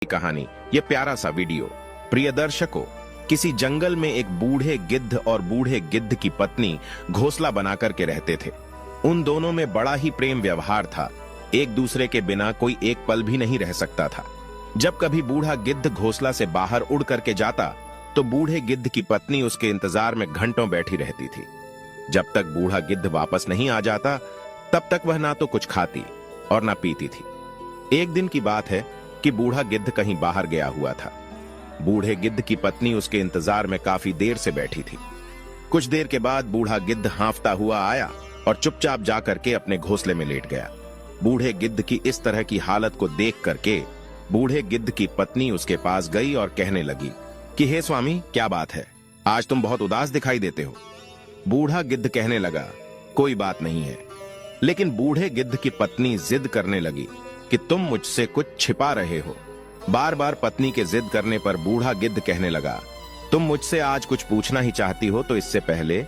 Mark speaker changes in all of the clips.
Speaker 1: कहानी, ये प्यारा सा वीडियो। प्रिय दर्शकों, किसी जंगल में एक बूढ़े गिद्ध और बूढ़े गिद्ध की पत्नी घोंसला बनाकर के रहते थे। उन दोनों में बड़ा ही प्रेम व्यवहार था। एक दूसरे के बिना कोई एक पल भी नहीं रह सकता था। जब कभी बूढ़ा गिद्ध घोंसला से बाहर उड़ करके जाता तो बूढ़े गिद्ध की पत्नी उसके इंतजार में घंटों बैठी रहती थी। जब तक बूढ़ा गिद्ध वापस नहीं आ जाता तब तक वह ना तो कुछ खाती और ना पीती थी। एक दिन की बात है कि बूढ़ा गिद्ध कहीं बाहर गया हुआ था। बूढ़े गिद्ध की पत्नी उसके इंतजार में काफी देर से बैठी थी। कुछ देर के बाद बूढ़ा गिद्ध हांफता हुआ आया और चुपचाप जाकर के अपने घोंसले में लेट गया। बूढ़े गिद्ध की इस तरह की हालत को देख करके बूढ़े गिद्ध की पत्नी उसके पास गई और कहने लगी कि हे स्वामी, क्या बात है, आज तुम बहुत उदास दिखाई देते हो। बूढ़ा गिद्ध कहने लगा, कोई बात नहीं है। लेकिन बूढ़े गिद्ध की पत्नी जिद करने लगी कि तुम मुझसे कुछ छिपा रहे हो। बार बार पत्नी के जिद करने पर बूढ़ा गिद्ध कहने लगा, तुम मुझसे आज कुछ पूछना ही चाहती हो तो इससे पहले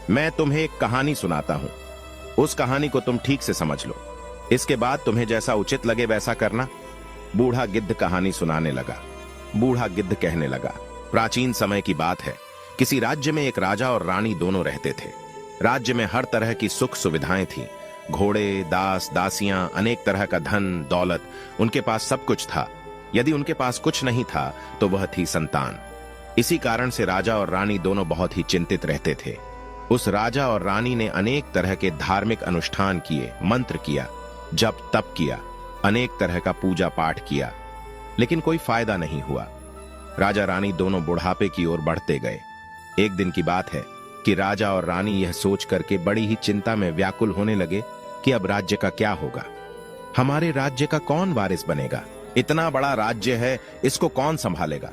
Speaker 1: मैं तुम्हें एक कहानी सुनाता हूं। उस कहानी को तुम ठीक से समझ लो, इसके बाद तुम्हें जैसा उचित लगे वैसा करना। बूढ़ा गिद्ध कहानी सुनाने लगा। बूढ़ा गिद्ध कहने लगा, प्राचीन समय की बात है। किसी राज्य में एक राजा और रानी दोनों रहते थे। राज्य में हर तरह की सुख सुविधाएं थी। घोड़े, दास, दासियां, अनेक तरह का धन दौलत, उनके पास सब कुछ था। यदि उनके पास कुछ नहीं था तो वह थी संतान। इसी कारण से राजा और रानी दोनों बहुत ही चिंतित रहते थे। उस राजा और रानी ने अनेक तरह के धार्मिक अनुष्ठान किए, मंत्र किया, जप तप किया, अनेक तरह का पूजा पाठ किया, लेकिन कोई फायदा नहीं हुआ। राजा रानी दोनों बुढ़ापे की ओर बढ़ते गए। एक दिन की बात है कि राजा और रानी यह सोच करके बड़ी ही चिंता में व्याकुल होने लगे कि अब राज्य का क्या होगा। हमारे राज्य का कौन वारिस बनेगा? इतना बड़ा राज्य है, इसको कौन संभालेगा?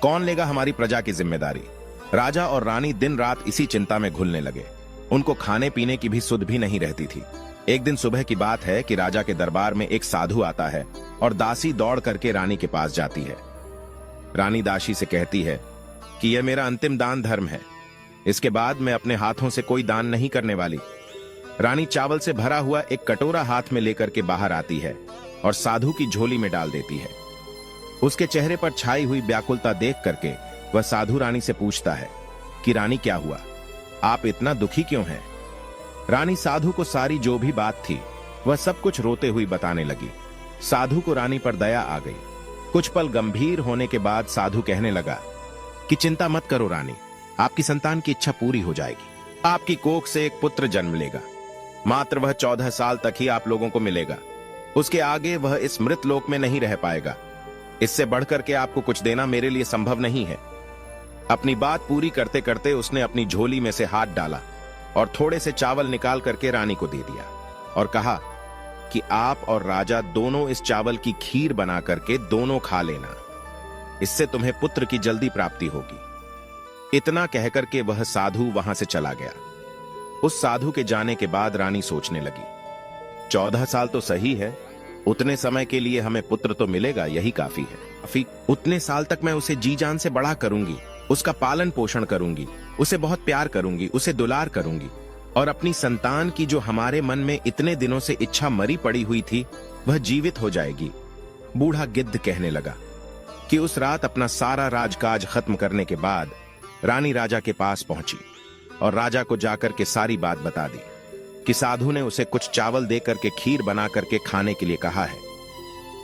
Speaker 1: कौन लेगा हमारी प्रजा की जिम्मेदारी? राजा और रानी दिन रात इसी चिंता में घुलने लगे। उनको खाने पीने की भी सुध भी नहीं रहती थी। एक दिन सुबह की बात है कि राजा के दरबार में एक साधु आता है और दासी दौड़ करके रानी के पास जाती है। रानी दासी से कहती है कि यह मेरा अंतिम दान धर्म है, इसके बाद मैं अपने हाथों से कोई दान नहीं करने वाली। रानी चावल से भरा हुआ एक कटोरा हाथ में लेकर के बाहर आती है और साधु की झोली में डाल देती है। उसके चेहरे पर छाई हुई व्याकुलता देख करके वह साधु रानी से पूछता है कि रानी, क्या हुआ, आप इतना दुखी क्यों हैं? रानी साधु को सारी जो भी बात थी वह सब कुछ रोते हुई बताने लगी। साधु को रानी पर दया आ गई। कुछ पल गंभीर होने के बाद साधु कहने लगा कि चिंता मत करो रानी, आपकी संतान की इच्छा पूरी हो जाएगी। आपकी कोख से एक पुत्र जन्म लेगा। मात्र वह 14 साल तक ही आप लोगों को मिलेगा। उसके आगे वह इस मृत लोक में नहीं रह पाएगा। इससे बढ़कर के आपको कुछ देना मेरे लिए संभव नहीं है। अपनी बात पूरी करते करते उसने अपनी झोली में से हाथ डाला और थोड़े से चावल निकाल करके रानी को दे दिया और कहा कि आप और राजा दोनों इस चावल की खीर बना करके दोनों खा लेना, इससे तुम्हें पुत्र की जल्दी प्राप्ति होगी। इतना कहकर के वह साधु वहां से चला गया। उस साधु के जाने के बाद रानी सोचने लगी, 14 साल तो सही है, उतने समय के लिए हमें पुत्र तो मिलेगा, यही काफी है। उतने साल तक मैं उसे जी जान से बड़ा करूंगी, उसका पालन पोषण करूंगी, उसे बहुत प्यार करूंगी, उसे दुलार करूंगी और अपनी संतान की जो हमारे मन में इतने दिनों से इच्छा मरी पड़ी हुई थी वह जीवित हो जाएगी। बूढ़ा गिद्ध कहने लगा कि उस रात अपना सारा राजकाज खत्म करने के बाद रानी राजा के पास पहुंची और राजा को जाकर के सारी बात बता दी कि साधु ने उसे कुछ चावल दे करके खीर बना करके खाने के लिए कहा है।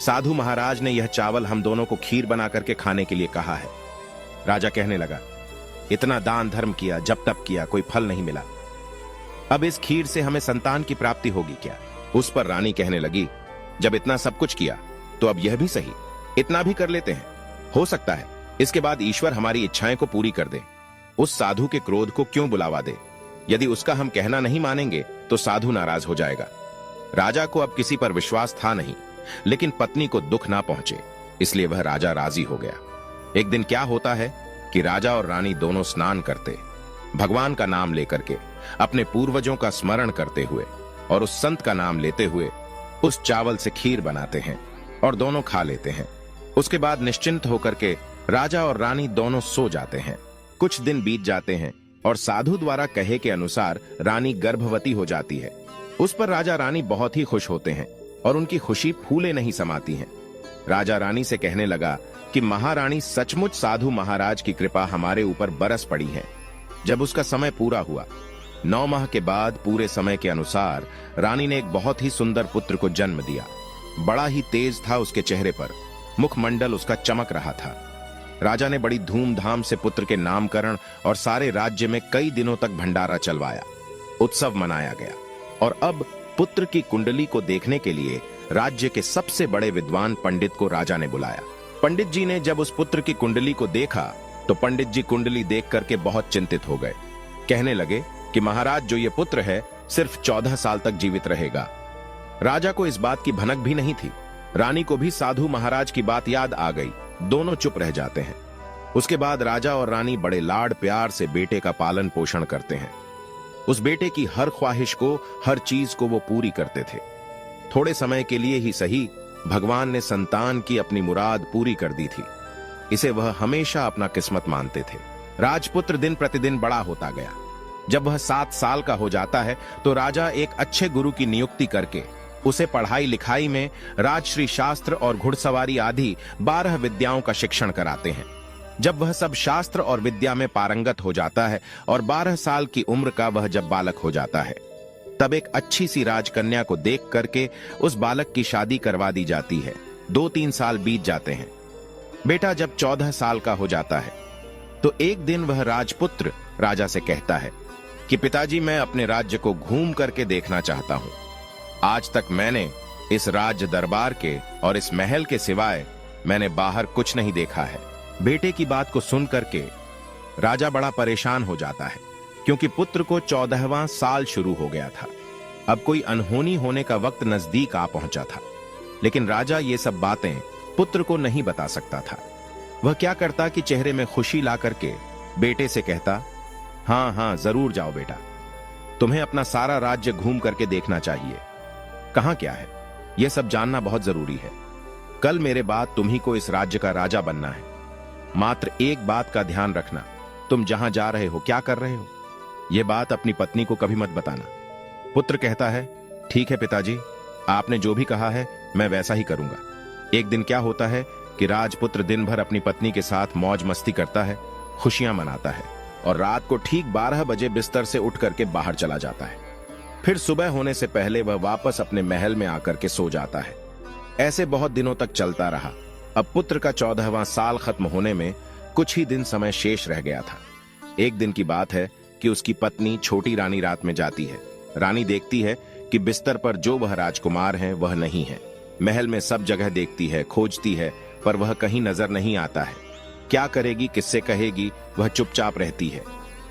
Speaker 1: साधु महाराज ने यह चावल हम दोनों को खीर बना करके खाने के लिए कहा है। राजा कहने लगा, इतना दान धर्म किया, जब तप किया, कोई फल नहीं मिला। अब इस खीर से हमें संतान की प्राप्ति होगी क्या? उस पर रानी कहने लगी, जब इतना सब कुछ किया तो अब यह भी सही, इतना भी कर लेते हैं। हो सकता है इसके बाद ईश्वर हमारी इच्छाएं को पूरी कर दे। उस साधु के क्रोध को क्यों बुलावा दे? यदि उसका हम कहना नहीं मानेंगे तो साधु नाराज हो जाएगा। राजा को अब किसी पर विश्वास था नहीं, लेकिन पत्नी को दुख ना पहुंचे, इसलिए वह राजा राजी हो गया। एक दिन क्या होता है कि राजा और रानी दोनों स्नान करते, भगवान का नाम लेकर के, अपने पूर्वजों का स्मरण करते हुए और उस संत का नाम लेते हुए उस चावल से खीर बनाते हैं और दोनों खा लेते हैं। उसके बाद निश्चिंत होकर के राजा और रानी दोनों सो जाते हैं। कुछ दिन बीत जाते हैं और साधु द्वारा कहे के अनुसार रानी गर्भवती हो जाती है। उस पर राजा रानी बहुत ही खुश होते हैं और उनकी खुशी फूले नहीं समाती हैं। राजा रानी से कहने लगा कि महारानी, सचमुच साधु महाराज की कृपा हमारे ऊपर बरस पड़ी है। जब उसका समय पूरा हुआ, 9 माह के बाद पूरे समय के अनुसार रानी ने एक बहुत ही सुंदर पुत्र को जन्म दिया। बड़ा ही तेज था उसके चेहरे पर, मुखमंडल उसका चमक रहा था। राजा ने बड़ी धूमधाम से पुत्र के नामकरण और सारे राज्य में कई दिनों तक भंडारा चलवाया। उत्सव मनाया गया और अब पुत्र की कुंडली को देखने के लिए राज्य के सबसे बड़े विद्वान पंडित को राजा ने बुलाया। पंडित जी ने जब उस पुत्र की कुंडली को देखा तो पंडित जी कुंडली देख करके बहुत चिंतित हो गए। कहने लगे कि महाराज, जो ये पुत्र है सिर्फ 14 साल तक जीवित रहेगा। राजा को इस बात की भनक भी नहीं थी। रानी को भी साधु महाराज की बात याद आ गई। दोनों चुप रह जाते हैं। उसके बाद राजा और रानी बड़े लाड प्यार से बेटे का पालन पोषण करते हैं। उस बेटे की हर ख्वाहिश को, हर चीज को वो पूरी करते थे। थोड़े समय के लिए ही सही, भगवान ने संतान की अपनी मुराद पूरी कर दी थी। इसे वह हमेशा अपना किस्मत मानते थे। राजपुत्र दिन प्रतिदिन बड़ा होता गया। जब वह 7 साल का हो जाता है तो राजा एक अच्छे गुरु की नियुक्ति करके उसे पढ़ाई लिखाई में राजश्री शास्त्र और घुड़सवारी आदि 12 विद्याओं का शिक्षण कराते हैं। जब वह सब शास्त्र और विद्या में पारंगत हो जाता है और 12 साल की उम्र का वह जब बालक हो जाता है, तब एक अच्छी सी राजकन्या को देख करके उस बालक की शादी करवा दी जाती है। 2-3 साल बीत जाते हैं। बेटा जब 14 साल का हो जाता है तो एक दिन वह राजपुत्र राजा से कहता है कि पिताजी, मैं अपने राज्य को घूम करके देखना चाहता हूं। आज तक मैंने इस राज्य दरबार के और इस महल के सिवाय मैंने बाहर कुछ नहीं देखा है। बेटे की बात को सुन करके राजा बड़ा परेशान हो जाता है, क्योंकि पुत्र को 14वां साल शुरू हो गया था। अब कोई अनहोनी होने का वक्त नजदीक आ पहुंचा था। लेकिन राजा ये सब बातें पुत्र को नहीं बता सकता था। वह क्या करता कि चेहरे में खुशी ला करके बेटे से कहता, हाँ हाँ जरूर जाओ बेटा, तुम्हें अपना सारा राज्य घूम करके देखना चाहिए। कहां क्या है यह सब जानना बहुत जरूरी है। कल मेरे बाद तुम्ही को इस राज्य का राजा बनना है। मात्र एक बात का ध्यान रखना, तुम जहां जा रहे हो, क्या कर रहे हो, यह बात अपनी पत्नी को कभी मत बताना। पुत्र कहता है, ठीक है पिताजी, आपने जो भी कहा है मैं वैसा ही करूंगा। एक दिन क्या होता है कि राजपुत्र दिन भर अपनी पत्नी के साथ मौज मस्ती करता है, खुशियां मनाता है और रात को ठीक 12 बजे बिस्तर से उठ करके बाहर चला जाता है। फिर सुबह होने से पहले वह वापस अपने महल में आकर के सो जाता है। ऐसे बहुत दिनों तक चलता रहा। अब पुत्र का 14वां साल खत्म होने में कुछ ही दिन समय शेष रह गया था। एक दिन की बात है कि उसकी पत्नी छोटी रानी रात में जाती है। रानी देखती है कि बिस्तर पर जो वह राजकुमार हैं वह नहीं है। महल में सब जगह देखती है, खोजती है, पर वह कहीं नजर नहीं आता है। क्या करेगी, किससे कहेगी, वह चुपचाप रहती है।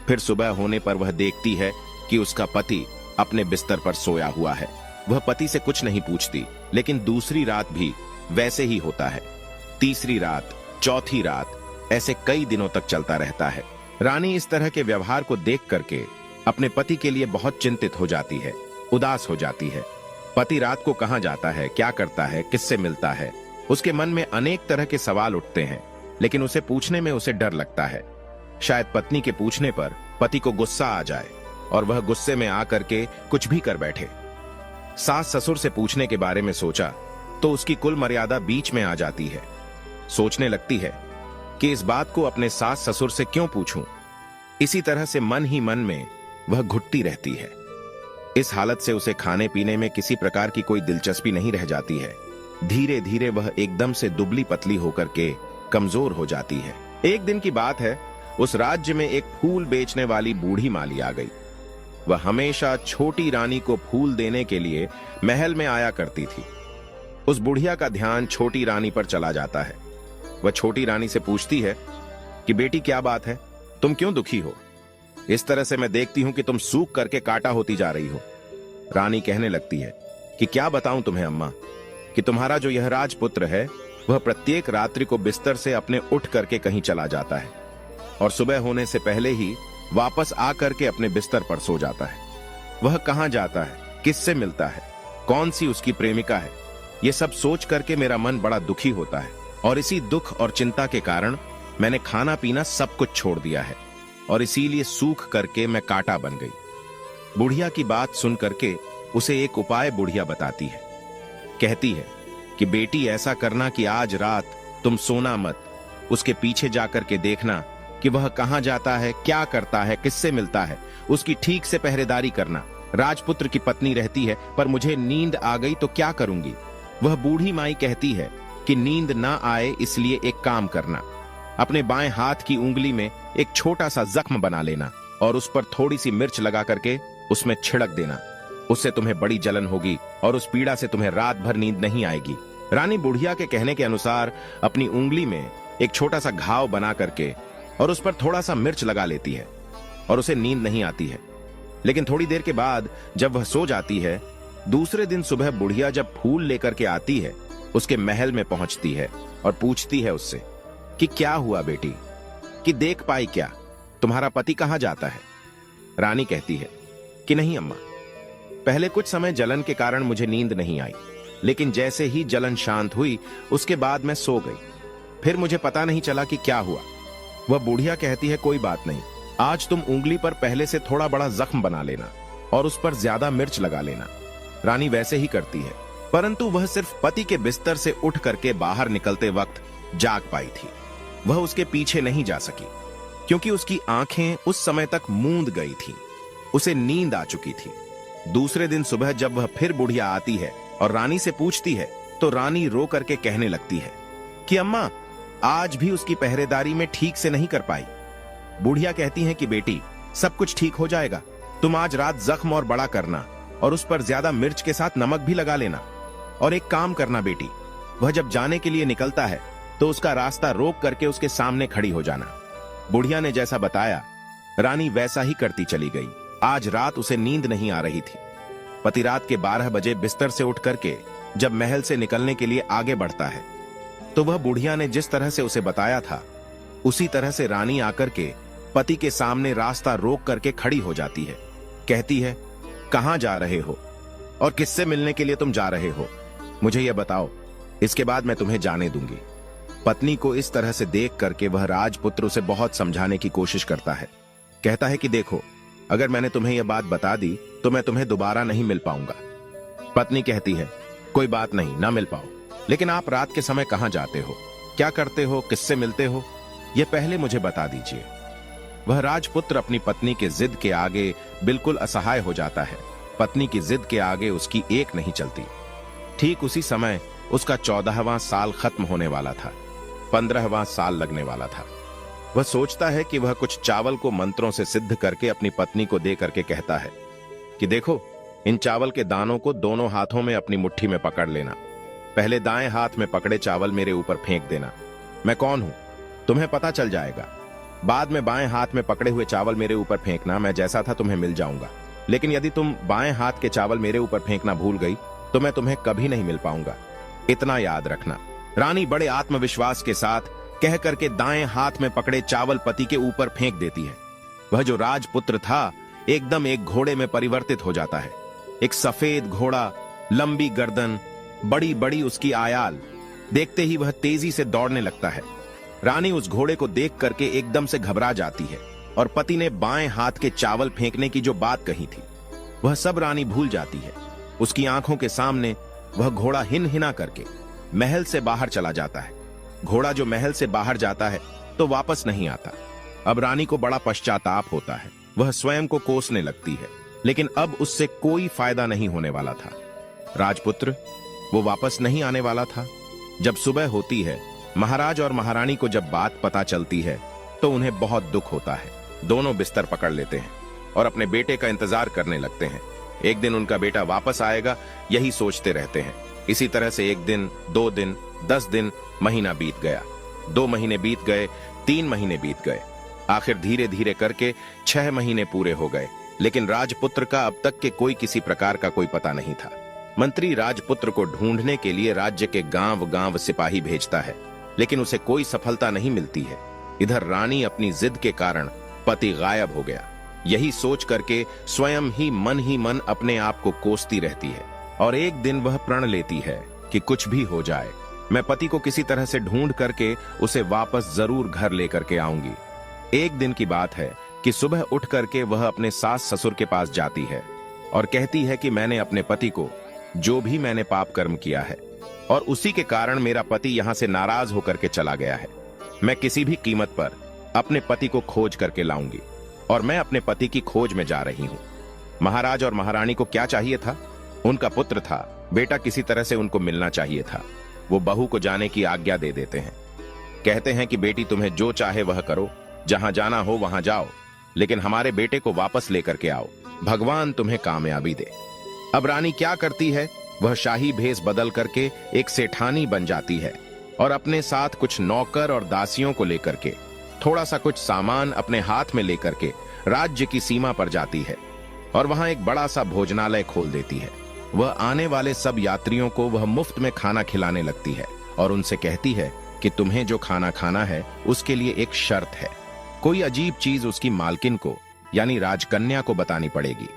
Speaker 1: फिर सुबह होने पर वह देखती है कि उसका पति अपने बिस्तर पर सोया हुआ है। वह पति से कुछ नहीं पूछती, लेकिन दूसरी रात भी वैसे ही होता है। तीसरी रात, चौथी रात, ऐसे कई दिनों तक चलता रहता है। रानी इस तरह के व्यवहार को देख करके अपने पति के लिए बहुत चिंतित हो जाती है, उदास हो जाती है। पति रात को कहां जाता है, क्या करता है, किससे मिलता है, उसके मन में अनेक तरह के सवाल उठते हैं, लेकिन उसे पूछने में उसे डर लगता है। शायद पत्नी के पूछने पर पति को गुस्सा आ जाए और वह गुस्से में आकर के कुछ भी कर बैठे। सास ससुर से पूछने के बारे में सोचा तो उसकी कुल मर्यादा बीच में आ जाती है। सोचने लगती है कि इस बात को अपने सास ससुर से क्यों पूछूं। इसी तरह से मन ही मन में वह घुटती रहती है। इस हालत से उसे खाने पीने में किसी प्रकार की कोई दिलचस्पी नहीं रह जाती है। धीरे धीरे वह एकदम से दुबली पतली होकर के कमजोर हो जाती है। एक दिन की बात है, उस राज्य में एक फूल बेचने वाली बूढ़ी माली आ गई। वह हमेशा छोटी रानी को फूल देने के लिए महल में आया करती थी। उस बुढ़िया का ध्यान छोटी रानी पर चला जाता है। वह छोटी रानी से पूछती है कि बेटी क्या बात है, तुम क्यों दुखी हो? इस तरह से मैं देखती हूं कि तुम सूख करके काटा होती जा रही हो। रानी कहने लगती है कि क्या बताऊं तुम्हें अम्मा, कि तुम्हारा जो यह राजपुत्र है वह प्रत्येक रात्रि को बिस्तर से अपने उठ करके कहीं चला जाता है और सुबह होने से पहले ही वापस आकर के अपने बिस्तर पर सो जाता है। वह कहां जाता है, किससे मिलता है, कौन सी उसकी प्रेमिका है, यह सब सोच करके मेरा मन बड़ा दुखी होता है और इसी दुख और चिंता के कारण मैंने खाना पीना सब कुछ छोड़ दिया है और इसीलिए सूख करके मैं कांटा बन गई। बुढ़िया की बात सुन करके उसे एक उपाय बुढ़िया बताती है। कहती है कि बेटी ऐसा करना कि आज रात तुम सोना मत, उसके पीछे जाकर के देखना कि वह कहां जाता है, क्या करता है, किससे मिलता है, उसकी ठीक से पहरेदारी करना। राजपुत्र की पत्नी रहती है, पर मुझे नींद आ गई तो क्या करूंगी। वह बूढ़ी माई कहती है कि नींद ना आए इसलिए एक काम करना, अपने बाएं हाथ की उंगली में एक छोटा सा जख्म बना लेना और उस पर थोड़ी सी मिर्च लगा करके उसमें छिड़क देना। उससे तुम्हें बड़ी जलन होगी और उस पीड़ा से तुम्हें रात भर नींद नहीं आएगी। रानी बुढ़िया के कहने के अनुसार अपनी उंगली में एक छोटा सा घाव बना करके और उस पर थोड़ा सा मिर्च लगा लेती है और उसे नींद नहीं आती है। लेकिन थोड़ी देर के बाद जब वह सो जाती है, दूसरे दिन सुबह बुढ़िया जब फूल लेकर के आती है, उसके महल में पहुंचती है और पूछती है उससे कि क्या हुआ बेटी, कि देख पाई क्या, तुम्हारा पति कहां जाता है। रानी कहती है कि नहीं अम्मा, पहले कुछ समय जलन के कारण मुझे नींद नहीं आई, लेकिन जैसे ही जलन शांत हुई उसके बाद मैं सो गई, फिर मुझे पता नहीं चला कि क्या हुआ। वह बुढ़िया कहती है कोई बात नहीं, आज तुम उंगली पर पहले से थोड़ा बड़ा जख्म बना लेना और उस पर ज्यादा मिर्च लगा लेना। रानी वैसे ही करती है, परंतु वह सिर्फ पति के बिस्तर से उठ करके बाहर निकलते वक्त जाग पाई थी। वह उसके पीछे नहीं जा सकी क्योंकि उसकी आंखें उस समय तक मूंद गई थीं। उसे नींद आ चुकी थी। दूसरे दिन सुबह जब वह फिर बुढ़िया आती है और रानी से पूछती है तो रानी रो करके कहने लगती है कि अम्मा, आज भी उसकी पहरेदारी में ठीक से नहीं कर पाई। बुढ़िया कहती है कि बेटी, सब कुछ ठीक हो जाएगा, तुम आज रात जख्म और बड़ा करना और उस पर ज्यादा मिर्च के साथ नमक भी लगा लेना। और एक काम करना बेटी, वह जब जाने के लिए निकलता है तो उसका रास्ता रोक करके उसके सामने खड़ी हो जाना। बुढ़िया ने जैसा बताया, रानी वैसा ही करती चली गई। आज रात उसे नींद नहीं आ रही थी। पति रात के 12 बजे बिस्तर से उठ करके जब महल से निकलने के लिए आगे बढ़ता है तो वह बुढ़िया ने जिस तरह से उसे बताया था उसी तरह से रानी आकर के पति के सामने रास्ता रोक करके खड़ी हो जाती है। कहती है, कहां जा रहे हो और किससे मिलने के लिए तुम जा रहे हो, मुझे यह बताओ, इसके बाद मैं तुम्हें जाने दूंगी। पत्नी को इस तरह से देख करके वह राजपुत्र उसे बहुत समझाने की कोशिश करता है। कहता है कि देखो, अगर मैंने तुम्हें यह बात बता दी तो मैं तुम्हें दोबारा नहीं मिल पाऊंगा। पत्नी कहती है, कोई बात नहीं, ना मिल पाओ, लेकिन आप रात के समय कहां जाते हो, क्या करते हो, किससे मिलते हो, यह पहले मुझे बता दीजिए। वह राजपुत्र अपनी पत्नी के जिद के आगे बिल्कुल असहाय हो जाता है। पत्नी की जिद के आगे उसकी एक नहीं चलती। ठीक उसी समय उसका 14वां साल खत्म होने वाला था, 15वां साल लगने वाला था। वह सोचता है कि वह कुछ चावल को मंत्रों से सिद्ध करके अपनी पत्नी को दे करके कहता है कि देखो, इन चावल के दानों को दोनों हाथों में अपनी मुट्ठी में पकड़ लेना। पहले दाएं हाथ में पकड़े चावल मेरे ऊपर फेंक देना। मैं कौन हूं तुम्हें पता चल जाएगा। बाद में बाएं हाथ में पकड़े हुए चावल मेरे ऊपर फेंकना। मैं जैसा था तुम्हें मिल जाऊंगा, लेकिन यदि तुम बाएं हाथ के चावल मेरे ऊपर फेंकना भूल गई तो मैं तुम्हें कभी नहीं मिल पाऊंगा, इतना याद रखना। रानी बड़े आत्मविश्वास के साथ कह करके दाएं हाथ में पकड़े चावल पति के ऊपर फेंक देती है। वह जो राजपुत्र था एकदम एक घोड़े में परिवर्तित हो जाता है। एक सफेद घोड़ा, लंबी गर्दन, बड़ी बड़ी उसकी आयाल। देखते ही वह तेजी से दौड़ने लगता है। रानी उस घोड़े को देख करके एकदम से घबरा जाती है और पति ने बाएं हाथ के चावल फेंकने की जो बात कही थी वह सब रानी भूल जाती है। उसकी आंखों के सामने वह घोड़ा हिन हिना करके महल से बाहर चला जाता है। घोड़ा जो महल से बाहर जाता है तो वापस नहीं आता। अब रानी को बड़ा पश्चाताप होता है। वह स्वयं को कोसने लगती है, लेकिन अब उससे कोई फायदा नहीं होने वाला था। राजपुत्र वो वापस नहीं आने वाला था। जब सुबह होती है, महाराज और महारानी को जब बात पता चलती है तो उन्हें बहुत दुख होता है। दोनों बिस्तर पकड़ लेते हैं और अपने बेटे का इंतजार करने लगते हैं। एक दिन उनका बेटा वापस आएगा, यही सोचते रहते हैं। इसी तरह से 1 दिन, 2 दिन, 10 दिन, महीना बीत गया। 2 महीने बीत गए, 3 महीने बीत गए। आखिर धीरे धीरे करके 6 महीने पूरे हो गए, लेकिन राजपुत्र का अब तक के कोई किसी प्रकार का कोई पता नहीं था। मंत्री राजपुत्र को ढूंढने के लिए राज्य के गांव गांव सिपाही भेजता है, लेकिन उसे कोई सफलता नहीं मिलती है। इधर रानी अपनी जिद के कारण पति गायब हो गया, यही सोच करके स्वयं ही मन अपने आप को कोसती रहती है। और एक दिन वह प्रण लेती है कि कुछ भी हो जाए, मैं पति को किसी तरह से ढूंढ करके उसे वापस जरूर घर लेकर के आऊंगी। एक दिन की बात है कि सुबह उठ करके वह अपने सास ससुर के पास जाती है और कहती है कि मैंने अपने पति को जो भी मैंने पाप कर्म किया है और उसी के कारण मेरा पति यहाँ से नाराज होकर के चला गया है। मैं किसी भी कीमत पर अपने पति को खोज करके लाऊंगी और मैं अपने पति की खोज में जा रही हूँ। महाराज और महारानी को क्या चाहिए था? उनका पुत्र था, बेटा किसी तरह से उनको मिलना चाहिए था। वो बहू को जाने की आज्ञा दे देते हैं, कहते हैं कि बेटी तुम्हें जो चाहे वह करो, जहां जाना हो वहां जाओ, लेकिन हमारे बेटे को वापस लेकर के आओ, भगवान तुम्हें कामयाबी दे। अब रानी क्या करती है? वह शाही भेष बदल करके एक सेठानी बन जाती है और अपने साथ कुछ नौकर और दासियों को लेकर के, थोड़ा सा कुछ सामान अपने हाथ में लेकर के राज्य की सीमा पर जाती है और वहां एक बड़ा सा भोजनालय खोल देती है। वह आने वाले सब यात्रियों को वह मुफ्त में खाना खिलाने लगती है और उनसे कहती है कि तुम्हें जो खाना खाना है उसके लिए एक शर्त है। कोई अजीब चीज उसकी मालकिन को यानी राजकन्या को बतानी पड़ेगी।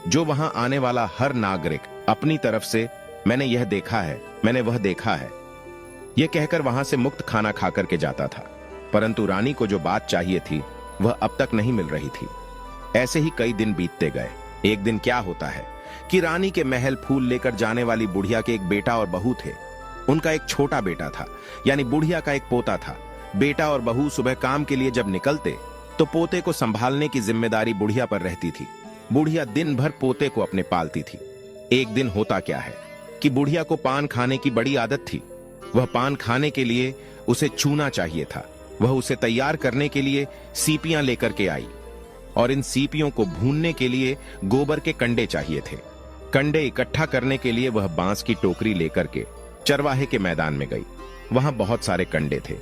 Speaker 1: जो वहां आने वाला हर नागरिक अपनी तरफ से मैंने यह देखा है, मैंने वह देखा है, यह कहकर वहां से मुक्त खाना खाकर के जाता था। परंतु रानी को जो बात चाहिए थी वह अब तक नहीं मिल रही थी। ऐसे ही कई दिन बीतते गए। एक दिन क्या होता है कि रानी के महल फूल लेकर जाने वाली बुढ़िया के एक बेटा और बहू थे। उनका एक छोटा बेटा था, यानी बुढ़िया का एक पोता था। बेटा और बहू सुबह काम के लिए जब निकलते तो पोते को संभालने की जिम्मेदारी बुढ़िया पर रहती थी। बुढ़िया दिन भर पोते को अपने पालती थी। एक दिन होता क्या है कि बुढ़िया को पान खाने की बड़ी आदत थी। वह पान खाने के लिए उसे चूना चाहिए था। वह उसे तैयार करने के लिए सीपियां लेकर के आई और इन सीपियों को भूनने के लिए गोबर के कंडे चाहिए थे। कंडे इकट्ठा करने के लिए वह बांस की टोकरी लेकर के चरवाहे के मैदान में गई। वहां बहुत सारे कंडे थे।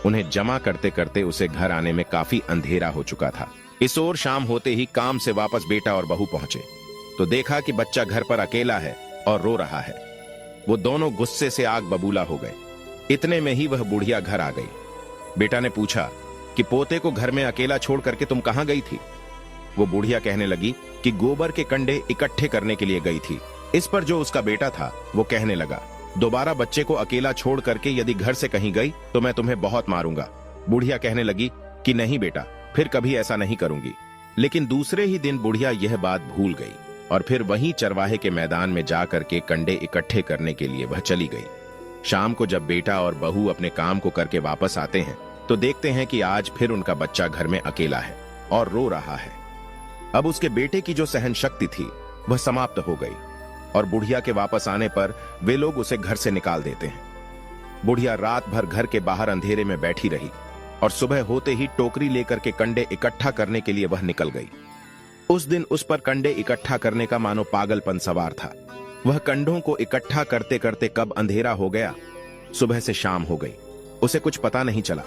Speaker 1: उन्हें जमा करते करते उसे घर आने में काफी अंधेरा हो चुका था। इस ओर शाम होते ही काम से वापस बेटा और बहू पहुंचे तो देखा कि बच्चा घर पर अकेला है और रो रहा है। वो दोनों गुस्से से आग बबूला हो गए। इतने में ही वह बुढ़िया घर आ गई। बेटा ने पूछा कि पोते को घर में अकेला छोड़ करके तुम कहां गई थी? वो बुढ़िया कहने लगी कि गोबर के कंडे इकट्ठे करने के लिए गई थी। इस पर जो उसका बेटा था वो कहने लगा, दोबारा बच्चे को अकेला छोड़ करके यदि घर से कहीं गई तो मैं तुम्हें बहुत मारूंगा। बुढ़िया कहने लगी कि नहीं बेटा, फिर कभी ऐसा नहीं करूंगी। लेकिन दूसरे ही दिन बुढ़िया यह बात भूल गई और फिर वहीं चरवाहे के मैदान में जा करके कंडे इकट्ठे करने के लिए वह चली गई। शाम को जब बेटा और बहू अपने काम को करके वापस आते हैं तो देखते हैं कि आज फिर उनका बच्चा घर में अकेला है और रो रहा है। अब उसके बेटे की जो सहन शक्ति थी वह समाप्त हो गई और बुढ़िया के वापस आने पर वे लोग उसे घर से निकाल देते हैं। बुढ़िया रात भर घर के बाहर अंधेरे में बैठी रही और सुबह होते ही टोकरी लेकर के कंडे इकट्ठा करने के लिए वह निकल गई। उस दिन उस पर कंडे इकट्ठा करने का मानो पागलपन सवार था। वह कंडों को इकट्ठा करते करते कब अंधेरा हो गया, सुबह से शाम हो गई, उसे कुछ पता नहीं चला।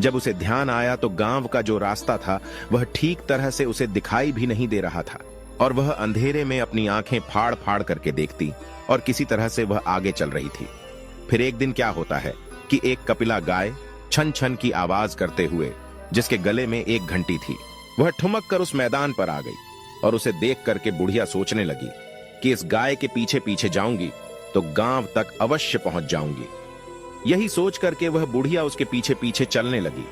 Speaker 1: जब उसे ध्यान आया तो गांव का जो रास्ता था वह ठीक तरह से उसे दिखाई भी नहीं दे रहा था और वह अंधेरे में अपनी आंखें फाड़ फाड़ करके देखती और किसी तरह से वह आगे चल रही थी। फिर एक दिन क्या होता है कि एक कपिला गाय छन छन की आवाज करते हुए, जिसके गले में एक घंटी थी, वह ठुमक कर उस मैदान पर आ गई और उसे देख करके बुढ़िया सोचने लगी कि इस गाय के पीछे पीछे जाऊंगी तो गांव तक अवश्य पहुंच जाऊंगी। यही सोच करके वह बुढ़िया उसके पीछे पीछे चलने लगी।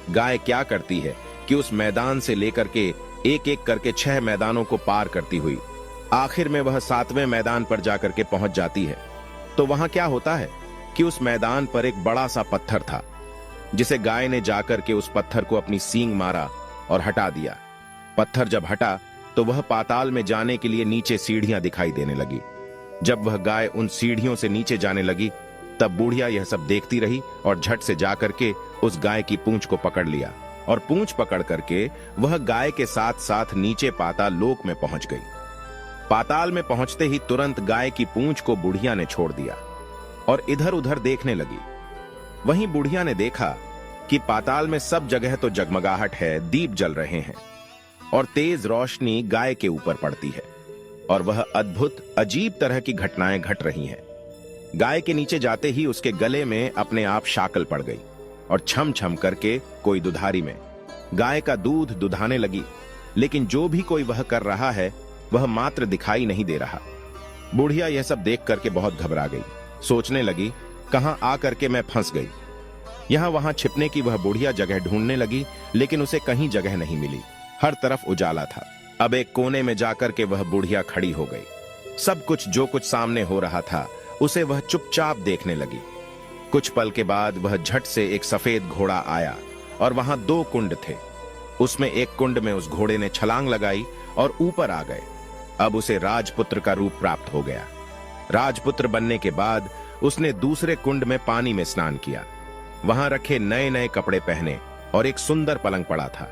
Speaker 1: गाय क्या करती है कि उस मैदान से लेकर के एक एक करके 6 मैदानों को पार करती हुई आखिर में वह 7वें मैदान पर जाकर के पहुंच जाती है। तो वहां क्या होता है कि उस मैदान पर एक बड़ा सा पत्थर था, जिसे गाय ने जाकर के उस पत्थर को अपनी सींग मारा और हटा दिया। पत्थर जब हटा तो वह पाताल में जाने के लिए नीचे सीढ़ियां दिखाई देने लगी। जब वह गाय उन सीढ़ियों से नीचे जाने लगी तब बुढ़िया यह सब देखती रही और झट से जाकर के उस गाय की पूंछ को पकड़ लिया और पूंछ पकड़ करके वह गाय के साथ साथ नीचे पाताल लोक में पहुंच गई। पाताल में पहुंचते ही तुरंत गाय की पूंछ को बुढ़िया ने छोड़ दिया और इधर उधर देखने लगी। वहीं बुढ़िया ने देखा कि पाताल में सब जगह तो जगमगाहट है, दीप जल रहे हैं और तेज रोशनी गाय के ऊपर पड़ती है और वह अद्भुत अजीब तरह की घटनाएं घट रही हैं। गाय के नीचे जाते ही उसके गले में अपने आप शाकल पड़ गई और छम छम करके कोई दुधारी में गाय का दूध दुधाने लगी, लेकिन जो भी कोई वह कर रहा है वह मात्र दिखाई नहीं दे रहा। बुढ़िया यह सब देख करके बहुत घबरा गई। सोचने लगी, कहां आकर के मैं फंस गई। यहां वहां छिपने की वह बुढ़िया जगह ढूंढने लगी, लेकिन उसे कहीं जगह नहीं मिली। हर तरफ उजाला था। अब एक कोने में जाकर के वह बुढ़िया खड़ी हो गई। सब कुछ जो कुछ सामने हो रहा था उसे वह चुपचाप देखने लगी। कुछ पल के बाद वह झट से एक सफेद घोड़ा आया और वहां 2 कुंड थे। उसमें एक कुंड में उस घोड़े ने छलांग लगाई और ऊपर आ गए। अब उसे राजपुत्र का रूप प्राप्त हो गया। राजपुत्र बनने के बाद उसने दूसरे कुंड में पानी में स्नान किया। वहां रखे नए नए कपड़े पहने और एक सुंदर पलंग पड़ा था।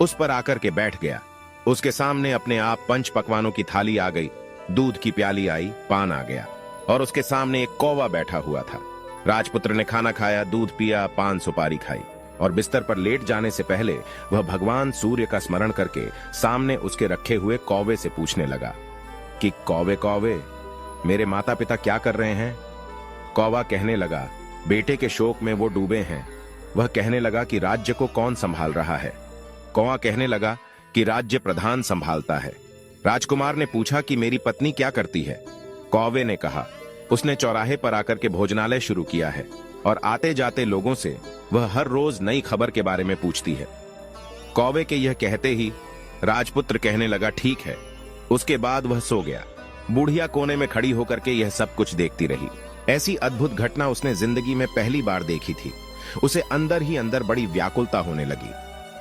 Speaker 1: उस पर आकर के बैठ गया। उसके सामने अपने आप 5 पकवानों की थाली आ गई, दूध की प्याली आई, पान आ गया और उसके सामने एक कौवा बैठा हुआ था। राजपुत्र ने खाना खाया, दूध पिया, पान सुपारी खाई और बिस्तर पर लेट जाने से पहले वह भगवान सूर्य का स्मरण करके सामने उसके रखे हुए कौवे से पूछने लगा कि कौवे कौवे, मेरे माता पिता क्या कर रहे हैं? कौवा कहने लगा, बेटे के शोक में वो डूबे हैं। वह कहने लगा कि राज्य को कौन संभाल रहा है? कौवा कहने लगा कि राज्य प्रधान संभालता है। राजकुमार ने पूछा कि मेरी पत्नी क्या करती है? कौवे ने कहा, उसने चौराहे पर आकर के भोजनालय शुरू किया है और आते जाते लोगों से वह हर रोज नई खबर के बारे में पूछती है। कौवे के यह कहते ही राजपुत्र कहने लगा, ठीक है। उसके बाद वह सो गया। बुढ़िया कोने में खड़ी होकर के यह सब कुछ देखती रही। ऐसी अद्भुत घटना उसने जिंदगी में पहली बार देखी थी। उसे अंदर ही अंदर बड़ी व्याकुलता होने लगी।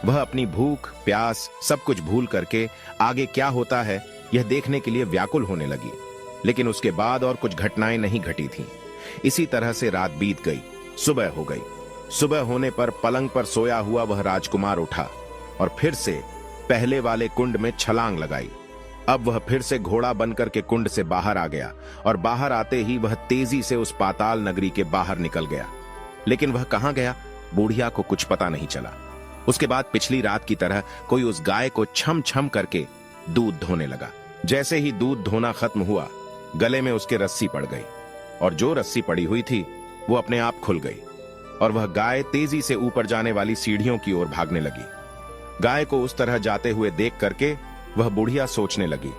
Speaker 1: वह अपनी भूख, प्यास सब कुछ भूल करके आगे क्या होता है यह देखने के लिए व्याकुल होने लगी। लेकिन उसके बाद और कुछ घटनाएं नहीं घटी थीं। इसी तरह से रात बीत गई, सुबह हो गई। सुबह होने पर पलंग पर सोया हुआ वह राजकुमार उठा और फिर से पहले वाले कुंड में छलांग लगाई। अब वह फिर से घोड़ा बनकर के कुंड से बाहर आ गया और बाहर आते ही वह तेजी से उस पाताल नगरी के बाहर निकल गया। लेकिन वह कहां गया, बुढ़िया को कुछ पता नहीं चला। उसके बाद पिछली रात की तरह कोई उस गाय को छम छम करके दूध धोने लगा। जैसे ही दूध धोना खत्म हुआ, गले में उसके रस्सी पड़ गई और जो रस्सी पड़ी हुई थी वो अपने आप खुल गई और वह गाय तेजी से ऊपर जाने वाली सीढ़ियों की ओर भागने लगी। गाय को उस तरह जाते हुए देख करके वह बुढ़िया सोचने लगी,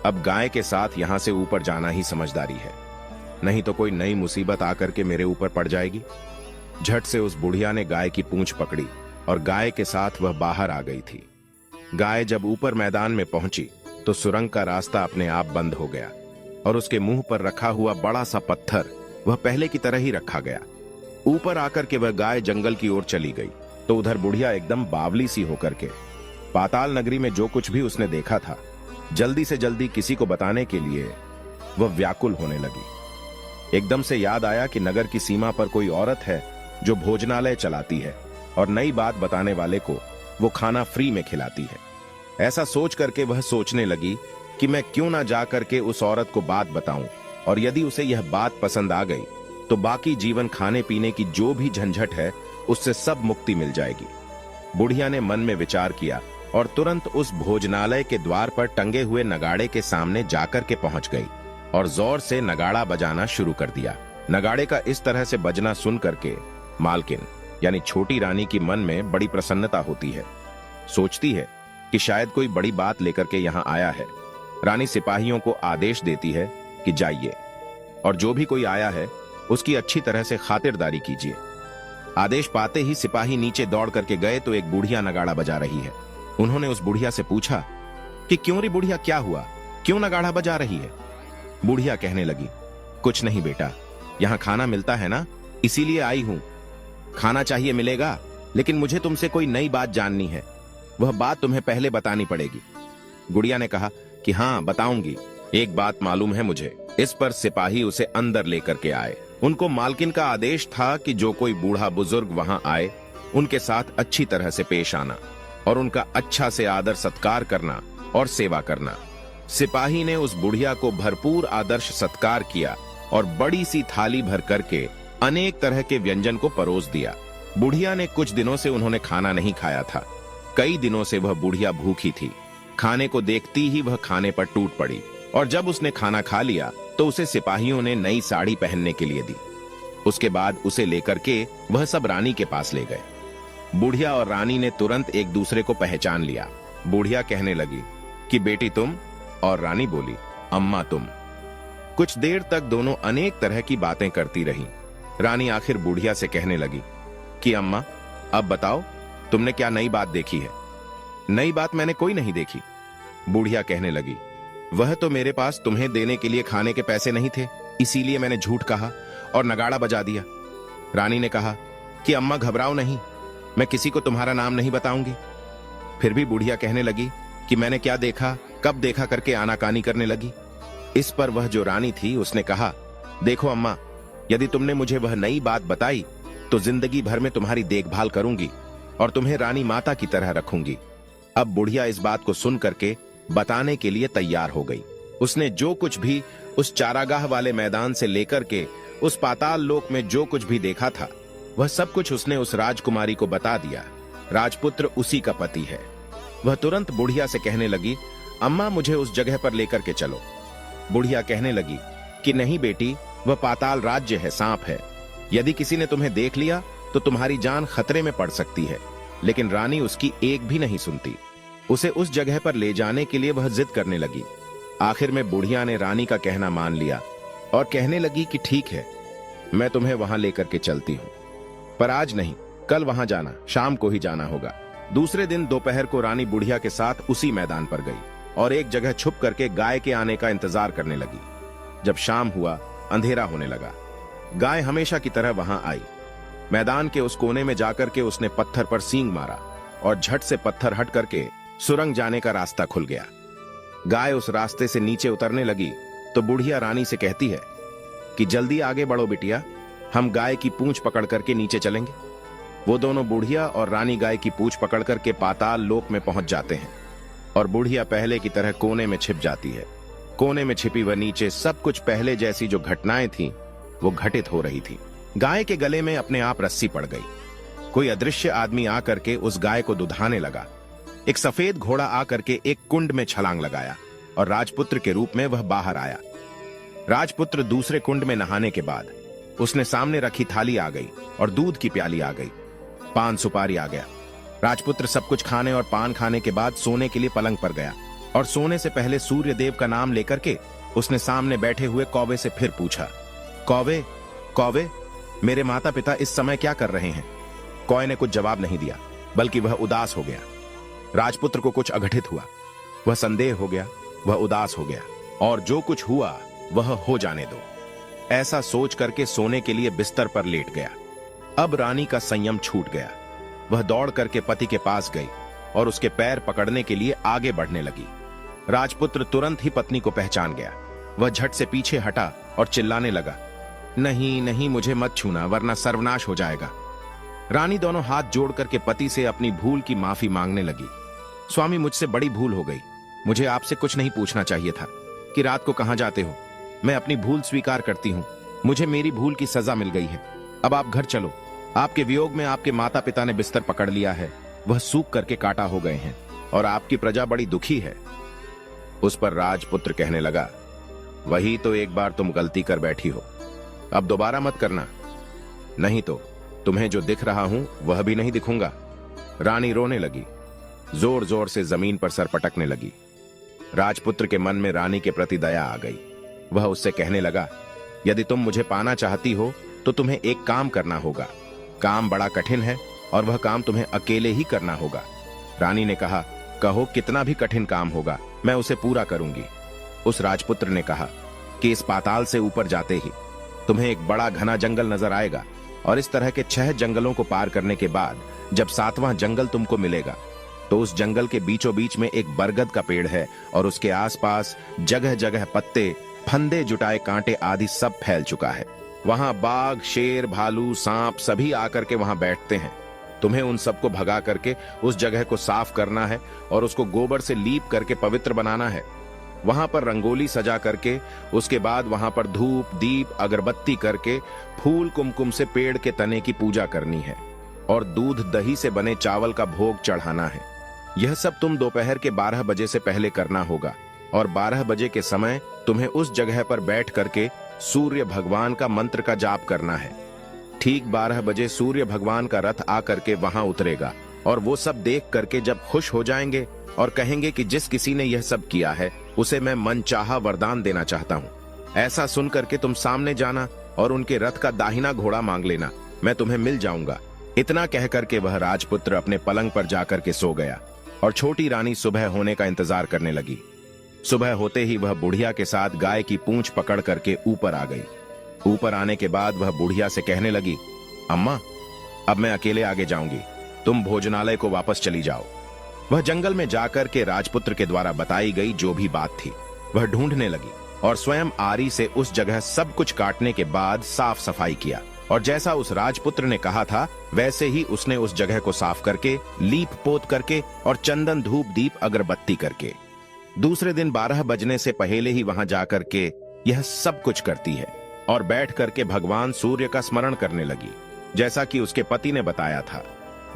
Speaker 1: अब गाय के साथ यहां से ऊपर जाना ही समझदारी है, नहीं तो कोई नई मुसीबत आकर के मेरे ऊपर पड़ जाएगी। झट से उस बुढ़िया ने गाय की पूंछ पकड़ी और गाय के साथ वह बाहर आ गई थी। गाय जब ऊपर मैदान में पहुंची तो सुरंग का रास्ता अपने आप बंद हो गया और उसके मुंह पर रखा हुआ बड़ा सा पत्थर वह पहले की तरह ही रखा गया। ऊपर आकर के वह गाय जंगल की ओर चली गई तो उधर बुढ़िया एकदम बावली सी होकर के पाताल नगरी में जो कुछ भी उसने देखा था जल्दी से जल्दी किसी को बताने के लिए वह व्याकुल होने लगी। एकदम से याद आया कि नगर की सीमा पर कोई औरत है जो भोजनालय चलाती है और नई बात बताने वाले को वो खाना फ्री में खिलाती है। ऐसा सोच करके वह सोचने लगी कि मैं क्यों ना जा करके उस औरत को बात बताऊं और यदि उसे यह बात पसंद आ गई तो बाकी जीवन खाने पीने की जो भी झंझट है उससे सब मुक्ति मिल जाएगी। बुढ़िया ने मन में विचार किया और तुरंत उस भोजनालय के द्वार पर टंगे हुए नगाड़े के सामने जाकर के पहुंच गई और जोर से नगाड़ा बजाना शुरू कर दिया। नगाड़े का इस तरह से बजना सुन करके मालकिन यानी छोटी रानी की मन में बड़ी प्रसन्नता होती है। सोचती है कि शायद कोई बड़ी बात लेकर के यहाँ आया है। रानी सिपाहियों को आदेश देती है कि जाइए और जो भी कोई आया है उसकी अच्छी तरह से खातिरदारी कीजिए। आदेश पाते ही सिपाही नीचे दौड़ करके गए तो एक बुढ़िया नगाड़ा बजा रही है। उन्होंने उस बुढ़िया से पूछा कि क्यों रे बुढ़िया, क्या हुआ, क्यों नगाड़ा बजा रही है? बुढ़िया कहने लगी, कुछ नहीं बेटा, यहाँ खाना मिलता है ना, इसीलिए आई हूं। खाना चाहिए मिलेगा, लेकिन मुझे तुमसे कोई नई बात जाननी है, वह बात तुम्हें पहले बतानी पड़ेगी। गुड़िया ने कहा कि हाँ बताऊंगी, एक बात मालूम है मुझे। इस पर सिपाही उसे अंदर लेकर के आए। उनको मालकिन का आदेश था कि जो कोई बूढ़ा बुजुर्ग वहां आए उनके साथ अच्छी तरह से पेश आना और उनका अच्छा से आदर सत्कार करना और सेवा करना। सिपाही ने उस बुढ़िया को भरपूर आदर्श सत्कार किया और बड़ी सी थाली भर करके अनेक तरह के व्यंजन को परोस दिया। बुढ़िया ने कुछ दिनों से उन्होंने खाना नहीं खाया था। कई दिनों से वह बुढ़िया भूखी थी। खाने को देखती ही वह खाने पर टूट पड़ी और जब उसने खाना खा लिया तो उसे सिपाहियों ने नई साड़ी पहनने के लिए दी। उसके बाद उसे लेकर के वह सब रानी के पास ले गए। बुढ़िया और रानी ने तुरंत एक दूसरे को पहचान लिया। बुढ़िया कहने लगी कि बेटी तुम, और रानी बोली अम्मा तुम। कुछ देर तक दोनों अनेक तरह की बातें करती रहीं। रानी आखिर बुढ़िया से कहने लगी कि अम्मा अब बताओ, तुमने क्या नई बात देखी है? नई बात मैंने कोई नहीं देखी। बुढ़िया कहने लगी, वह तो मेरे पास तुम्हें देने के लिए खाने के पैसे नहीं थे, इसीलिए मैंने झूठ कहा और नगाड़ा बजा दिया। रानी ने कहा कि अम्मा घबराओ नहीं, मैं किसी को तुम्हारा नाम नहीं बताऊंगी। फिर भी बुढ़िया कहने लगी कि मैंने क्या देखा, कब देखा करके आनाकानी करने लगी। इस पर वह जो रानी थी उसने कहा, देखो अम्मा, यदि तुमने मुझे वह नई बात बताई तो जिंदगी भर में तुम्हारी देखभाल करूंगी और तुम्हें रानी माता की तरह रखूंगी। अब बुढ़िया इस बात को सुन करके बताने के लिए तैयार हो गई। उसने जो कुछ भी उस चारागाह वाले मैदान से लेकर के उस पाताल लोक में जो कुछ भी देखा था, वह सब कुछ उसने उस राजकुमारी को बता दिया। राजपुत्र उसी का पति है। वह तुरंत बुढ़िया से कहने लगी, अम्मा मुझे उस जगह पर लेकर के चलो। बुढ़िया कहने लगी कि नहीं बेटी, वह पाताल राज्य है, सांप है। यदि किसी ने तुम्हें देख लिया तो तुम्हारी जान खतरे में पड़ सकती है। लेकिन रानी उसकी एक भी नहीं सुनती। उसे उस जगह पर ले जाने के लिए वह जिद करने लगी। आखिर में बुढ़िया ने रानी का कहना मान लिया और कहने लगी कि ठीक है, मैं तुम्हें वहां लेकर के चलती हूं, पर आज नहीं, कल वहां जाना, शाम को ही जाना होगा। दूसरे दिन दोपहर को रानी बुढ़िया के साथ उसी मैदान पर गई और एक जगह छुप करके गाय के आने का इंतजार करने लगी। जब शाम हुआ, अंधेरा होने लगा। गाय हमेशा की तरह वहां आई। मैदान के उस कोने में जाकर के उसने पत्थर पर सींग मारा और झट से पत्थर हट करके सुरंग जाने का रास्ता खुल गया। गाय उस रास्ते से नीचे उतरने लगी तो बुढ़िया रानी से कहती है कि जल्दी आगे बढ़ो बिटिया, हम गाय की पूंछ पकड़ करके नीचे चलेंगे। वो दोनों, बुढ़िया और रानी, गाय की पूंछ पकड़ करके पाताल लोक में पहुंच जाते हैं और बुढ़िया पहले की तरह कोने में छिप जाती है। कोने में छिपी वह नीचे सब कुछ पहले जैसी जो घटनाएं थीं वो घटित हो रही थी। गाय के गले में अपने आप रस्सी पड़ गई। कोई अदृश्य आदमी आकर के उस गाय को दुधाने लगा। एक सफेद घोड़ा आकर के एक कुंड में छलांग लगाया और राजपुत्र के रूप में वह बाहर आया। राजपुत्र दूसरे कुंड में नहाने के बाद उसने सामने रखी थाली आ गई और दूध की प्याली आ गई, पान सुपारी आ गया। राजपुत्र सब कुछ खाने और पान खाने के बाद सोने के लिए पलंग पर गया और सोने से पहले सूर्य देव का नाम लेकर के उसने सामने बैठे हुए कौवे से फिर पूछा, कौवे, कौवे, मेरे माता पिता इस समय क्या कर रहे हैं? कौवे ने कुछ जवाब नहीं दिया, बल्कि वह उदास हो गया। राजपुत्र को कुछ अघटित हुआ। वह संदेह हो गया, वह उदास हो गया और जो कुछ हुआ वह हो जाने दो, ऐसा सोच करके सोने के लिए बिस्तर पर लेट गया। अब रानी का संयम छूट गया। वह दौड़ करके पति के पास गई और उसके पैर पकड़ने के लिए आगे बढ़ने लगी। राजपुत्र तुरंत ही पत्नी को पहचान गया। वह झट से पीछे हटा और चिल्लाने लगा, नहीं नहीं, मुझे मत छूना वरना सर्वनाश हो जाएगा। रानी दोनों हाथ जोड़ करके पति से अपनी भूल की माफी मांगने लगी। स्वामी, मुझसे बड़ी भूल हो गई। मुझे आपसे कुछ नहीं पूछना चाहिए था कि रात को कहां जाते हो। मैं अपनी भूल स्वीकार करती हूं। मुझे मेरी भूल की सजा मिल गई है। अब आप घर चलो। आपके वियोग में आपके माता पिता ने बिस्तर पकड़ लिया है। वह सूख करके काटा हो गए हैं और आपकी प्रजा बड़ी दुखी है। उस पर राजपुत्र कहने लगा, वही तो एक बार तुम गलती कर बैठी हो, अब दोबारा मत करना, नहीं तो तुम्हें जो दिख रहा हूं वह भी नहीं दिखूंगा। रानी रोने लगी, जोर जोर से जमीन पर सर पटकने लगी। राजपुत्र के मन में रानी के प्रति दया आ गई। वह उससे कहने लगा, यदि तुम मुझे पाना चाहती हो तो तुम्हें एक काम करना होगा। काम बड़ा कठिन है और वह काम तुम्हें अकेले ही करना होगा। रानी ने कहा, कहो कितना भी कठिन काम होगा, मैं उसे पूरा करूंगी। उस राजपुत्र ने कहा कि इस पाताल से ऊपर जाते ही तुम्हें एक बड़ा घना जंगल नजर आएगा और इस तरह के 6 जंगलों को पार करने के बाद जब 7वां जंगल तुमको मिलेगा तो उस जंगल के बीचों बीच में एक बरगद का पेड़ है और उसके आसपास जगह जगह पत्ते, फंदे, जुटाए कांटे आदि सब फैल चुका है। वहां बाघ, शेर, भालू, सांप सभी आकर के वहां बैठते हैं। तुम्हें उन सबको भगा करके उस जगह को साफ करना है और उसको गोबर से लीप करके पवित्र बनाना है। वहां पर रंगोली सजा करके उसके बाद वहां पर धूप, दीप, अगरबत्ती करके फूल कुमकुम से पेड़ के तने की पूजा करनी है और दूध दही से बने चावल का भोग चढ़ाना है। यह सब तुम दोपहर के 12 बजे से पहले करना होगा और 12 बजे के समय तुम्हें उस जगह पर बैठ करके सूर्य भगवान का मंत्र का जाप करना है। ठीक 12 बजे सूर्य भगवान का रथ आकर के वहां उतरेगा और वो सब देख करके जब खुश हो जाएंगे और कहेंगे कि जिस किसी ने यह सब किया है उसे मैं मनचाहा वरदान देना चाहता हूं। ऐसा सुन करके तुम सामने जाना और उनके रथ का दाहिना घोड़ा मांग लेना, मैं तुम्हें मिल जाऊंगा। इतना कह करके वह राजपुत्र अपने पलंग पर जाकर के सो गया और छोटी रानी सुबह होने का इंतजार करने लगी। सुबह होते ही वह बुढ़िया के साथ गाय की पूंछ पकड़ करके ऊपर आ गई। ऊपर आने के बाद वह बुढ़िया से कहने लगी, अम्मा, अब मैं अकेले आगे जाऊंगी, तुम भोजनालय को वापस चली जाओ। वह जंगल में जाकर के राजपुत्र के द्वारा बताई गई जो भी बात थी वह ढूंढने लगी और स्वयं आरी से उस जगह सब कुछ काटने के बाद साफ सफाई किया, और जैसा उस राजपुत्र ने कहा था वैसे ही उसने उस जगह को साफ करके, लीप पोत करके और चंदन धूप दीप अगरबत्ती करके दूसरे दिन 12 बजने से पहले ही वहां जाकर के यह सब कुछ करती है और बैठ करके भगवान सूर्य का स्मरण करने लगी, जैसा कि उसके पति ने बताया था।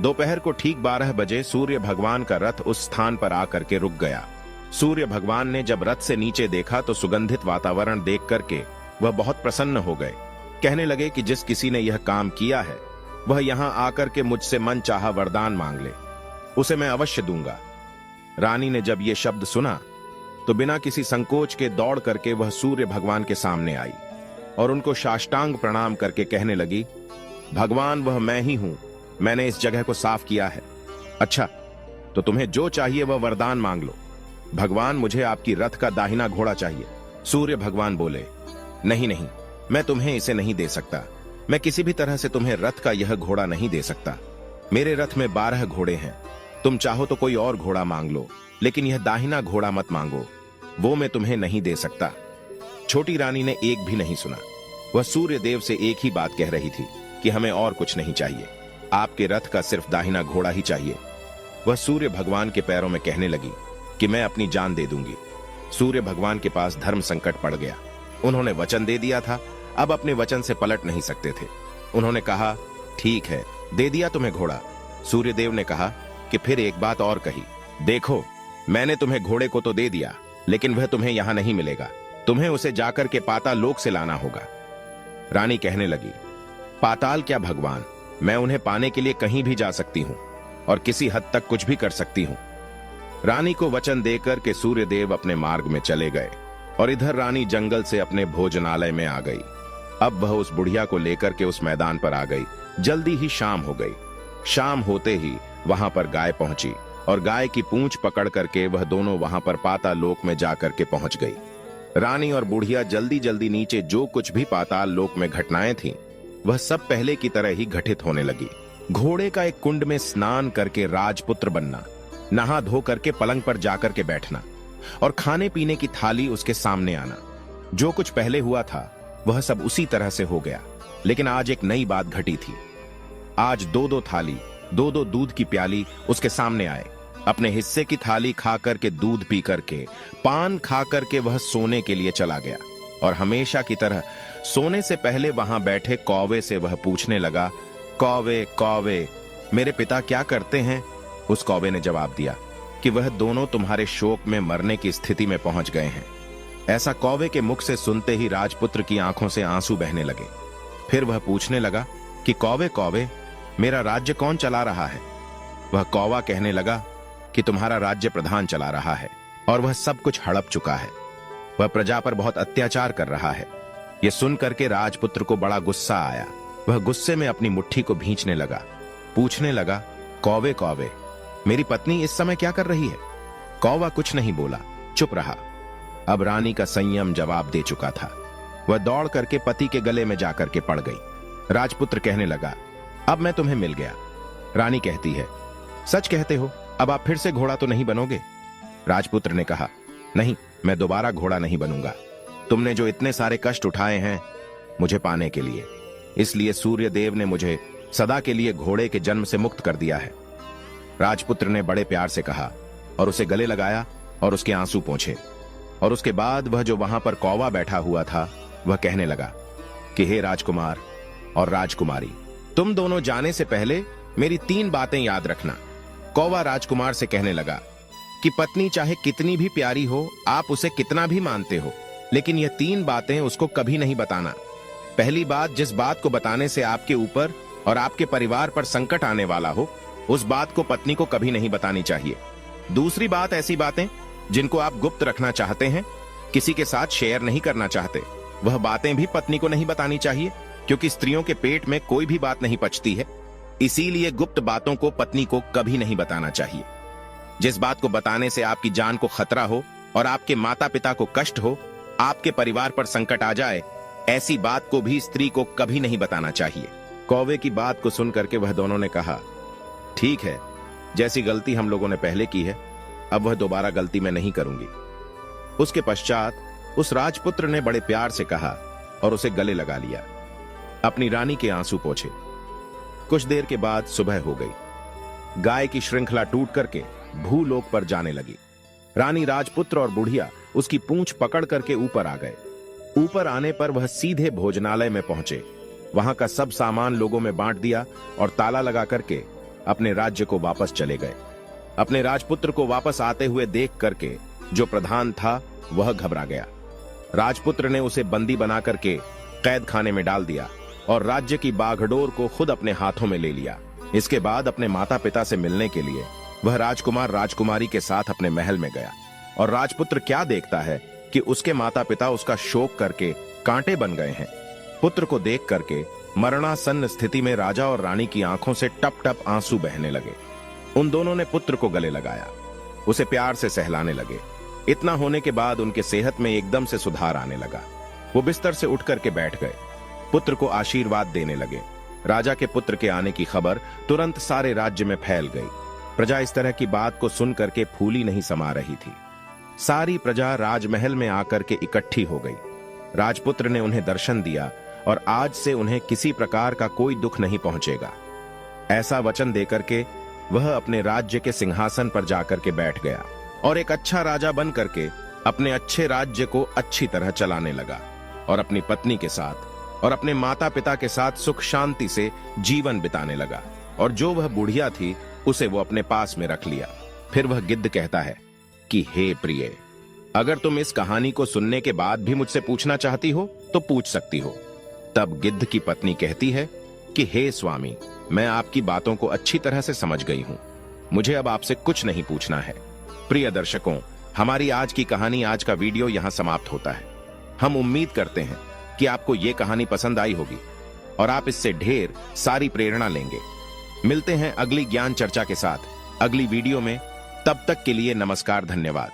Speaker 1: दोपहर को ठीक 12 बजे सूर्य भगवान का रथ उस स्थान पर आकर के रुक गया। सूर्य भगवान ने जब रथ से नीचे देखा तो सुगंधित वातावरण देख करके वह बहुत प्रसन्न हो गए। कहने लगे कि जिस किसी ने यह काम किया है वह यहाँ आकर के मुझसे मन चाहा वरदान मांग ले, उसे मैं अवश्य दूंगा। रानी ने जब ये शब्द सुना तो बिना किसी संकोच के दौड़ करके वह सूर्य भगवान के सामने आई और उनको साष्टांग प्रणाम करके कहने लगी, भगवान वह मैं ही हूं, मैंने इस जगह को साफ किया है। अच्छा, तो तुम्हें जो चाहिए वह वरदान मांग लो। भगवान, मुझे आपकी रथ का दाहिना घोड़ा चाहिए। सूर्य भगवान बोले, नहीं नहीं, मैं तुम्हें इसे नहीं दे सकता। मैं किसी भी तरह से तुम्हें रथ का यह घोड़ा नहीं दे सकता। मेरे रथ में 12 घोड़े हैं। तुम चाहो तो कोई और घोड़ा मांग लो, लेकिन यह दाहिना घोड़ा मत मांगो, वो मैं तुम्हें नहीं दे सकता। छोटी रानी ने एक भी नहीं सुना। वह सूर्य देव से एक ही बात कह रही थी कि हमें और कुछ नहीं चाहिए, आपके रथ का सिर्फ दाहिना घोड़ा ही चाहिए। वह सूर्य भगवान के पैरों में कहने लगी कि मैं अपनी जान दे दूंगी। सूर्य भगवान के पास धर्म संकट पड़ गया। उन्होंने वचन दे दिया था, अब अपने वचन से पलट नहीं सकते थे। उन्होंने कहा, ठीक है, दे दिया तुम्हें घोड़ा। सूर्यदेव ने कहा कि फिर एक बात और कही, देखो, मैंने तुम्हें घोड़े को तो दे दिया, लेकिन वह तुम्हें यहां नहीं मिलेगा। तुम्हें उसे जाकर के पाताल लोक से लाना होगा। रानी कहने लगी, पाताल क्या भगवान, मैं उन्हें पाने के लिए कहीं भी जा सकती हूं और किसी हद तक कुछ भी कर सकती हूं। रानी को वचन देकर के सूर्यदेव अपने मार्ग में चले गए और इधर रानी जंगल से अपने भोजनालय में आ गई। अब वह उस बुढ़िया को लेकर के उस मैदान पर आ गई। जल्दी ही शाम हो गई। शाम होते ही वहां पर गाय पहुंची और गाय की पूंछ पकड़ करके वह दोनों वहां पर पाताल लोक में जाकर के पहुंच गई। रानी और बुढ़िया जल्दी जल्दी नीचे जो कुछ भी पाताल लोक में घटनाएं थीं, वह सब पहले की तरह ही घटित होने लगी। घोड़े का एक कुंड में स्नान करके राजपुत्र बनना, नहा धो करके पलंग पर जाकर के बैठना और खाने पीने की थाली उसके सामने आना। जो कुछ पहले हुआ था वह सब उसी तरह से हो गया, लेकिन आज एक नई बात घटी थी। आज 2-2 थाली, 2-2 दूध की प्याली उसके सामने आए। अपने हिस्से की थाली खा करके, दूध पी करके, पान खा करके वह सोने के लिए चला गया और हमेशा की तरह सोने से पहले वहां बैठे कौवे से वह पूछने लगा, कौवे कौवे, मेरे पिता क्या करते हैं? उस कौवे ने जवाब दिया कि वह दोनों तुम्हारे शोक में मरने की स्थिति में पहुंच गए हैं। ऐसा कौवे के मुख से सुनते ही राजपुत्र की आंखों से आंसू बहने लगे। फिर वह पूछने लगा कि कौवे कौवे, मेरा राज्य कौन चला रहा है? वह कौवा कहने लगा कि तुम्हारा राज्य प्रधान चला रहा है और वह सब कुछ हड़प चुका है। वह प्रजा पर बहुत अत्याचार कर रहा है। यह सुन करके राजपुत्र को बड़ा गुस्सा आया। वह गुस्से में अपनी मुट्ठी को भींचने लगा। पूछने लगा, कौवे कौवे, मेरी पत्नी इस समय क्या कर रही है? कौवा कुछ नहीं बोला, चुप रहा। अब रानी का संयम जवाब दे चुका था। वह दौड़ करके पति के गले में जाकर के पड़ गई। राजपुत्र कहने लगा, अब मैं तुम्हें मिल गया। रानी कहती है, सच कहते हो, अब आप फिर से घोड़ा तो नहीं बनोगे? राजपुत्र ने कहा, नहीं, मैं दोबारा घोड़ा नहीं बनूंगा। तुमने जो इतने सारे कष्ट उठाए हैं मुझे पाने के लिए, इसलिए सूर्य देव ने मुझे सदा के लिए घोड़े के जन्म से मुक्त कर दिया है। राजपुत्र ने बड़े प्यार से कहा और उसे गले लगाया और उसके आंसू पोंछे। और उसके बाद वह जो वहां पर कौवा बैठा हुआ था वह कहने लगा कि हे राजकुमार और राजकुमारी, तुम दोनों जाने से पहले मेरी 3 बातें याद रखना। कौवा राजकुमार से कहने लगा कि पत्नी चाहे कितनी भी प्यारी हो, आप उसे कितना भी मानते हो, लेकिन यह 3 बातें उसको कभी नहीं बताना। पहली बात, जिस बात को बताने से आपके ऊपर और आपके परिवार पर संकट आने वाला हो, उस बात को पत्नी को कभी नहीं बतानी चाहिए। दूसरी बात, ऐसी बातें जिनको आप गुप्त रखना चाहते हैं, किसी के साथ शेयर नहीं करना चाहते, वह बातें भी पत्नी को नहीं बतानी चाहिए, क्योंकि स्त्रियों के पेट में कोई भी बात नहीं पचती है। इसीलिए गुप्त बातों को पत्नी को कभी नहीं बताना चाहिए। जिस बात को बताने से आपकी जान को खतरा हो, और आपके माता पिता को कष्ट हो, आपके परिवार पर संकट आ जाए, ऐसी बात को भी स्त्री को कभी नहीं बताना चाहिए। कौवे की बात को सुनकर के वह दोनों ने कहा, ठीक है, जैसी गलती हम लोगों ने पहले की है, अब वह दोबारा गलती मैं नहीं करूंगी। उसके पश्चात उस राजपुत्र ने बड़े प्यार से कहा और उसे गले लगा लिया, अपनी रानी के आंसू पोंछे। कुछ देर के बाद सुबह हो गई। गाय की श्रृंखला टूट करके भूलोक पर जाने लगी। रानी, राजपुत्र और बुढ़िया उसकी पूंछ पकड़ करके ऊपर आ गए। ऊपर आने पर वह सीधे भोजनालय में पहुंचे। वहां का सब सामान लोगों में बांट दिया और ताला लगा करके अपने राज्य को वापस चले गए। अपने राजपुत्र को वापस आते हुए देख करके जो प्रधान था वह घबरा गया। राजपुत्र ने उसे बंदी बना करके कैद खाने में डाल दिया और राज्य की बागडोर को खुद अपने हाथों में ले लिया। इसके बाद अपने माता पिता से मिलने के लिए वह राजकुमार राजकुमारी के साथ अपने महल में गया। और राजपुत्र क्या देखता है कि उसके माता पिता उसका शोक करके कांटे बन गए हैं। पुत्र को देख करके मरणासन्न स्थिति में राजा और रानी की आंखों से टप टप आंसू बहने लगे। उन दोनों ने पुत्र को गले लगाया, उसे प्यार से सहलाने लगे। इतना होने के बाद उनके सेहत में एकदम से सुधार आने लगा। वो बिस्तर से उठ करके बैठ गए, पुत्र को आशीर्वाद देने लगे। राजा के पुत्र के आने की खबर तुरंत सारे राज्य में फैल गई। प्रजा इस तरह की बात को सुन करके फूली नहीं समा रही थी। सारी प्रजा राजमहल में आकर के इकट्ठी हो गई। राजपुत्र ने उन्हें दर्शन दिया और आज से उन्हें किसी प्रकार का कोई दुख नहीं पहुंचेगा, ऐसा वचन देकर के वह अपने राज्य के सिंहासन पर जाकर के बैठ गया और एक अच्छा राजा बन करके अपने अच्छे राज्य को अच्छी तरह चलाने लगा और अपनी पत्नी के साथ और अपने माता पिता के साथ सुख शांति से जीवन बिताने लगा। और जो वह बुढ़िया थी उसे वो अपने पास में रख लिया। फिर वह गिद्ध कहता है कि हे प्रिय, अगर तुम इस कहानी को सुनने के बाद भी मुझसे पूछना चाहती हो तो पूछ सकती हो। तब गिद्ध की पत्नी कहती है कि हे स्वामी, मैं आपकी बातों को अच्छी तरह से समझ गई हूं, मुझे अब आपसे कुछ नहीं पूछना है। प्रिय दर्शकों, हमारी आज की कहानी, आज का वीडियो यहां समाप्त होता है। हम उम्मीद करते हैं कि आपको यह कहानी पसंद आई होगी और आप इससे ढेर सारी प्रेरणा लेंगे। मिलते हैं अगली ज्ञान चर्चा के साथ अगली वीडियो में। तब तक के लिए नमस्कार, धन्यवाद।